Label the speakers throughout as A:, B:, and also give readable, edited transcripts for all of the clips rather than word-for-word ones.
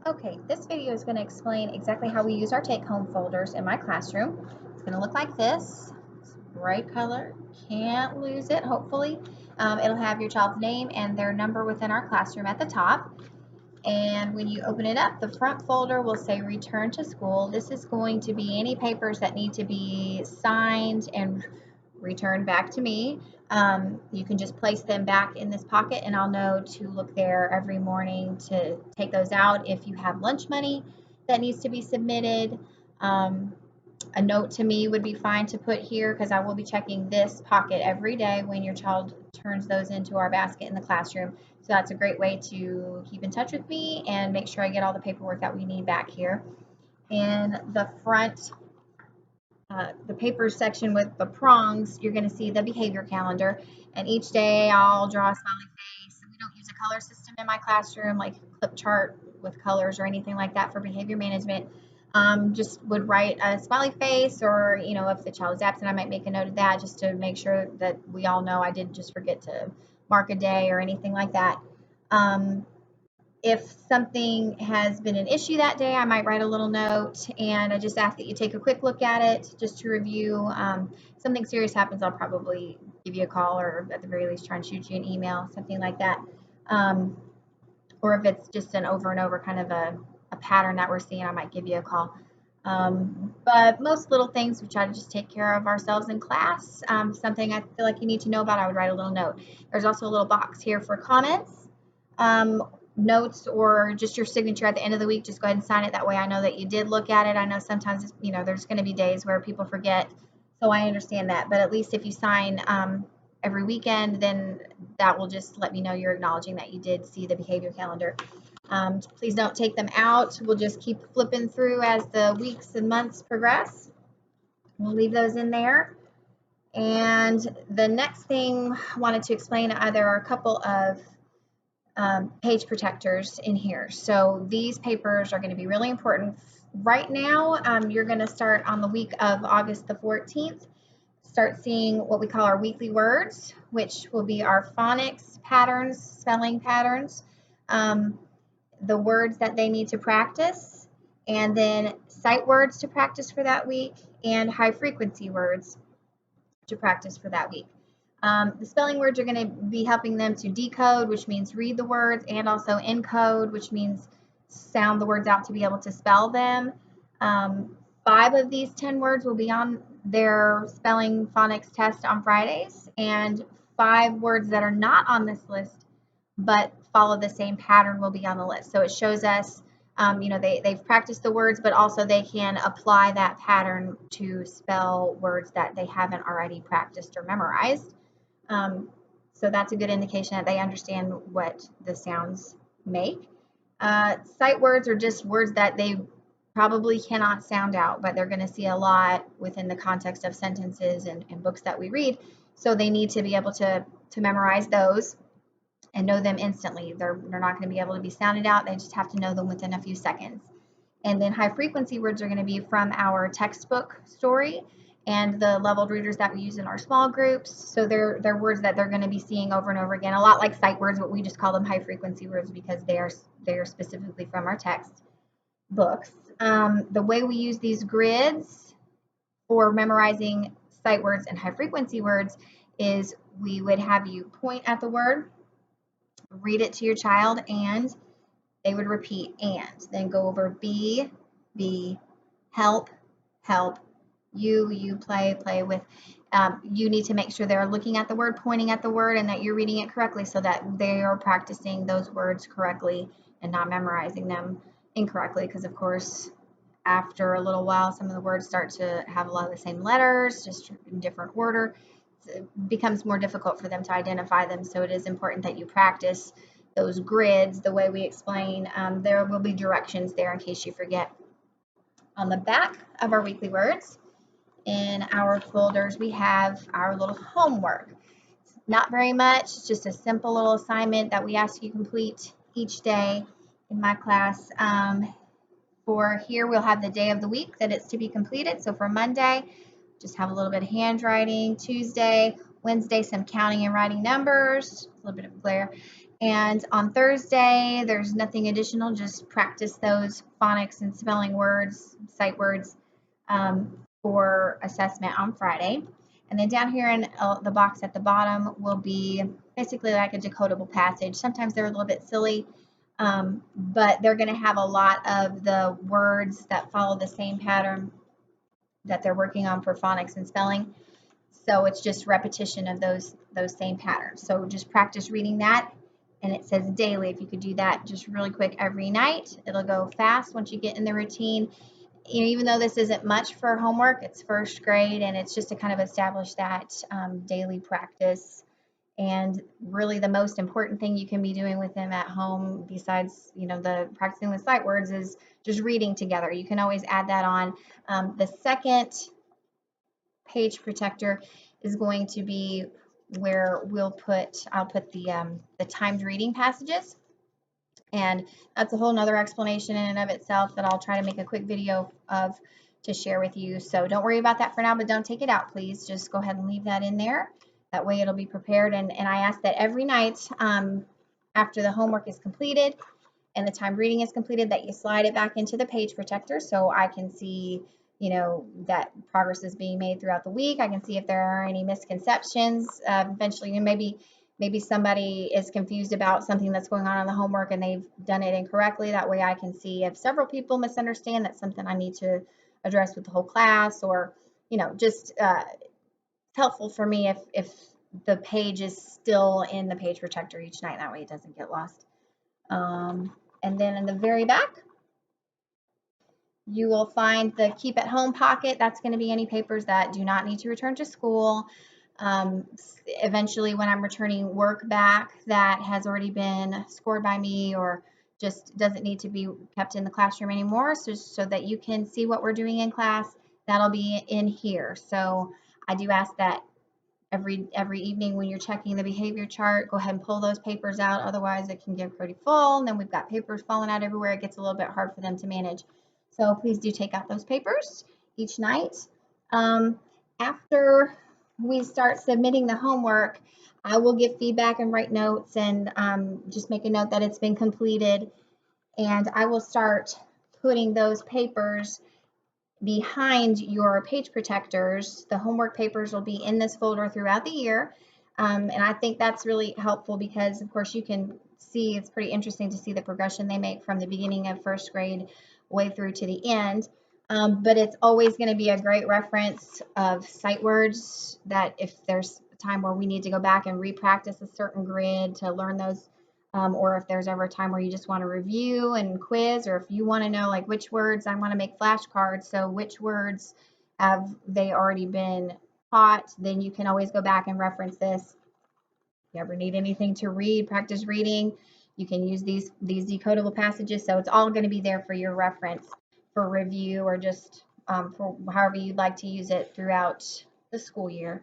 A: Okay, this video is going to explain exactly how we use our take-home folders in my classroom. It's going to look like this. It's bright color. Can't lose it, hopefully. It'll have your child's name and their number within our classroom at the top. And when you open it up, the front folder will say return to school. This is going to be any papers that need to be signed and returned back to me. You can just place them back in this pocket and I'll know to look there every morning to take those out. If you have lunch money that needs to be submitted, a note to me would be fine to put here because I will be checking this pocket every day when your child turns those into our basket in the classroom. So that's a great way to keep in touch with me and make sure I get all the paperwork that we need back here. In the front, the papers section with the prongs, you're going to see the behavior calendar. And each day I'll draw a smiley face. We don't use a color system in my classroom like clip chart with colors or anything like that for behavior management. Just would write a smiley face, or if the child is absent, I might make a note of that just to make sure that we all know I didn't just forget to mark a day or anything like that. If something has been an issue that day, I might write a little note, and I just ask that you take a quick look at it just to review. Something serious happens, I'll probably give you a call, or at the very least try and shoot you an email, something like that. Um, or if it's just an over and over kind of a pattern that we're seeing, I might give you a call. But most little things we try to just take care of ourselves in class. Something I feel like you need to know about, I would write a little note. There's also a little box here for comments, notes, or just your signature at the end of the week. Just go ahead and sign it. That way I know that you did look at it. I know sometimes there's going to be days where people forget, so I understand that. But at least if you sign every weekend, then that will just let me know you're acknowledging that you did see the behavior calendar. Please don't take them out. We'll just keep flipping through as the weeks and months progress. We'll leave those in there. And the next thing I wanted to explain, there are a couple of page protectors in here. So these papers are going to be really important. Right now, you're going to start on the week of August the 14th. Start seeing what we call our weekly words, which will be our phonics patterns, spelling patterns, the words that they need to practice, and then sight words to practice for that week, and high frequency words to practice for that week. The spelling words are going to be helping them to decode, which means read the words, and also encode, which means sound the words out to be able to spell them. 5 of these 10 words will be on their spelling phonics test on Fridays, and 5 words that are not on this list but follow the same pattern will be on the list. So it shows us, they've practiced the words, but also they can apply that pattern to spell words that they haven't already practiced or memorized. So that's a good indication that they understand what the sounds make. Sight words are just words that they probably cannot sound out, but they're going to see a lot within the context of sentences and books that we read. So they need to be able to memorize those and know them instantly. They're not going to be able to be sounded out. They just have to know them within a few seconds. And then high frequency words are going to be from our textbook story and the leveled readers that we use in our small groups. So they're words that they're going to be seeing over and over again, a lot like sight words, but we just call them high frequency words because they are specifically from our text books. The way we use these grids for memorizing sight words and high frequency words is we would have you point at the word, read it to your child, and they would repeat, and then go over be, help, you, play with. You need to make sure they're looking at the word, pointing at the word, and that you're reading it correctly so that they are practicing those words correctly and not memorizing them incorrectly, because of course after a little while some of the words start to have a lot of the same letters, just in different order. It becomes more difficult for them to identify them, so it is important that you practice those grids the way we explain. There will be directions there in case you forget. On the back of our weekly words in our folders, we have our little homework. Not very much, it's just a simple little assignment that we ask you complete each day in my class. For here, we'll have the day of the week that it's to be completed. So for Monday, just have a little bit of handwriting. Tuesday, Wednesday, some counting and writing numbers, a little bit of glare. And on Thursday, there's nothing additional, just practice those phonics and spelling words, sight words, for assessment on Friday. And then down here in the box at the bottom will be basically like a decodable passage. Sometimes they're a little bit silly, but they're going to have a lot of the words that follow the same pattern that they're working on for phonics and spelling. So it's just repetition of those same patterns. So just practice reading that. And it says daily. If you could do that just really quick every night, it'll go fast once you get in the routine. Even though this isn't much for homework, it's first grade, and it's just to kind of establish that daily practice. And really, the most important thing you can be doing with them at home, besides the practicing the sight words, is just reading together. You can always add that on. The second page protector is going to be where I'll put the timed reading passages, and that's a whole nother explanation in and of itself that I'll try to make a quick video of to share with you. So don't worry about that for now, but don't take it out, please. Just go ahead and leave that in there. That way it'll be prepared. And I ask that every night after the homework is completed and the timed reading is completed, that you slide it back into the page protector so I can see that progress is being made throughout the week. I can see if there are any misconceptions. Eventually, maybe somebody is confused about something that's going on in the homework and they've done it incorrectly. That way I can see if several people misunderstand, that's something I need to address with the whole class, or just helpful for me if the page is still in the page protector each night. That way it doesn't get lost. And then in the very back, you will find the keep at home pocket. That's going to be any papers that do not need to return to school. Eventually, when I'm returning work back that has already been scored by me or just doesn't need to be kept in the classroom anymore, so that you can see what we're doing in class, that'll be in here. So I do ask that every evening when you're checking the behavior chart, go ahead and pull those papers out. Otherwise, it can get pretty full, and then we've got papers falling out everywhere. It gets a little bit hard for them to manage. So please do take out those papers each night. After we start submitting the homework, I will give feedback and write notes and just make a note that it's been completed. And I will start putting those papers behind your page protectors. The homework papers will be in this folder throughout the year. And I think that's really helpful because, of course, you can see it's pretty interesting to see the progression they make from the beginning of first grade way through to the end. But it's always going to be a great reference of sight words that if there's a time where we need to go back and re-practice a certain grid to learn those, or if there's ever a time where you just want to review and quiz, or if you want to know like which words, I want to make flashcards, so which words have they already been taught, then you can always go back and reference this. If you ever need anything to read, practice reading, you can use these decodable passages. So it's all going to be there for your reference for review, or just for however you'd like to use it throughout the school year.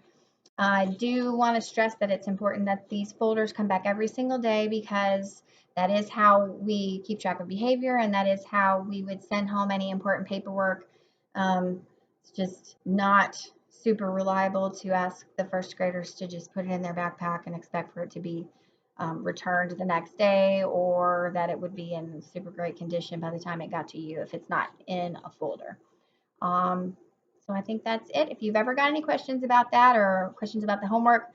A: I do want to stress that it's important that these folders come back every single day, because that is how we keep track of behavior, and that is how we would send home any important paperwork. It's just not super reliable to ask the first graders to just put it in their backpack and expect for it to be returned the next day, or that it would be in super great condition by the time it got to you if it's not in a folder. So I think that's it. If you've ever got any questions about that or questions about the homework,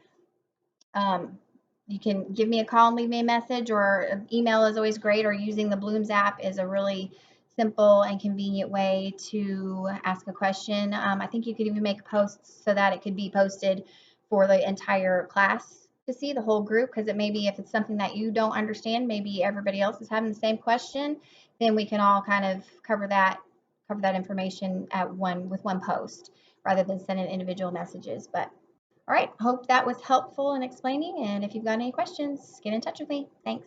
A: you can give me a call and leave me a message, or email is always great, or using the Blooms app is a really simple and convenient way to ask a question. I think you could even make posts so that it could be posted for the entire class to see, the whole group, because it may be, if it's something that you don't understand, maybe everybody else is having the same question, then we can all kind of cover that information with one post rather than sending individual messages. But all right, hope that was helpful in explaining, and if you've got any questions, get in touch with me. Thanks.